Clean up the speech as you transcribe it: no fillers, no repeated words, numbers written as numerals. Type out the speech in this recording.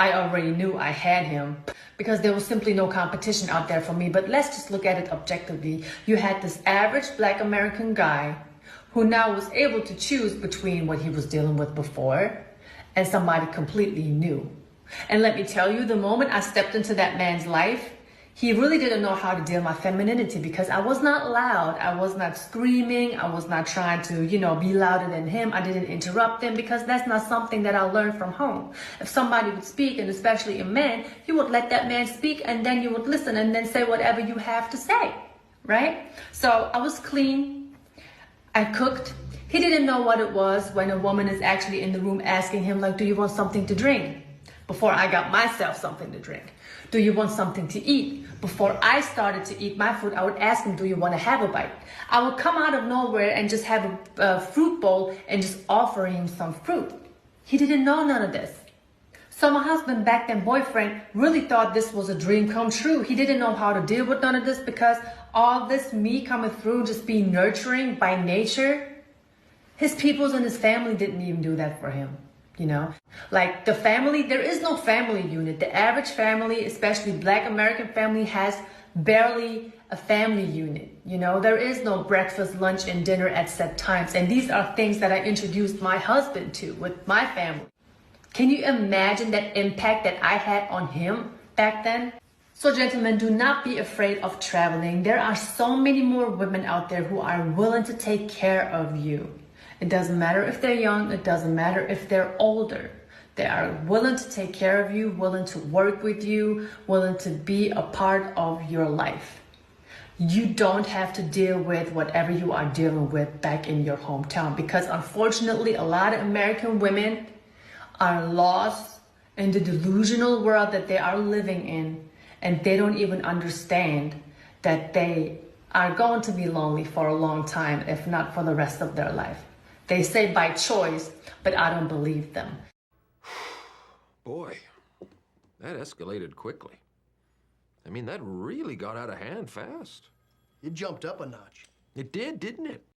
I already knew I had him because there was simply no competition out there for me. But let's just look at it objectively. You had this average Black American guy who now was able to choose between what he was dealing with before and somebody completely new. And let me tell you, the moment I stepped into that man's life, he really didn't know how to deal with my femininity because I was not loud. I was not screaming. I was not trying to, be louder than him. I didn't interrupt him because that's not something that I learned from home. If somebody would speak, and especially a man, you would let that man speak and then you would listen and then say whatever you have to say, right? So I was clean. I cooked. He didn't know what it was when a woman is actually in the room asking him, like, do you want something to drink? Before I got myself something to drink. Do you want something to eat? Before I started to eat my food, I would ask him, do you want to have a bite? I would come out of nowhere and just have a fruit bowl and just offer him some fruit. He didn't know none of this. So my husband, back then boyfriend, really thought this was a dream come true. He didn't know how to deal with none of this because all this me coming through, just being nurturing by nature, his peoples and his family didn't even do that for him. Like the family, there is no family unit. The average family, especially Black American family, has barely a family unit. There is no breakfast, lunch, and dinner at set times. And these are things that I introduced my husband to with my family. Can you imagine that impact that I had on him back then? So gentlemen, do not be afraid of traveling. There are so many more women out there who are willing to take care of you. It doesn't matter if they're young. It doesn't matter if they're older. They are willing to take care of you, willing to work with you, willing to be a part of your life. You don't have to deal with whatever you are dealing with back in your hometown because unfortunately, a lot of American women are lost in the delusional world that they are living in, and they don't even understand that they are going to be lonely for a long time, if not for the rest of their life. They say by choice, but I don't believe them. Boy, that escalated quickly. I mean, that really got out of hand fast. It jumped up a notch. It did, didn't it?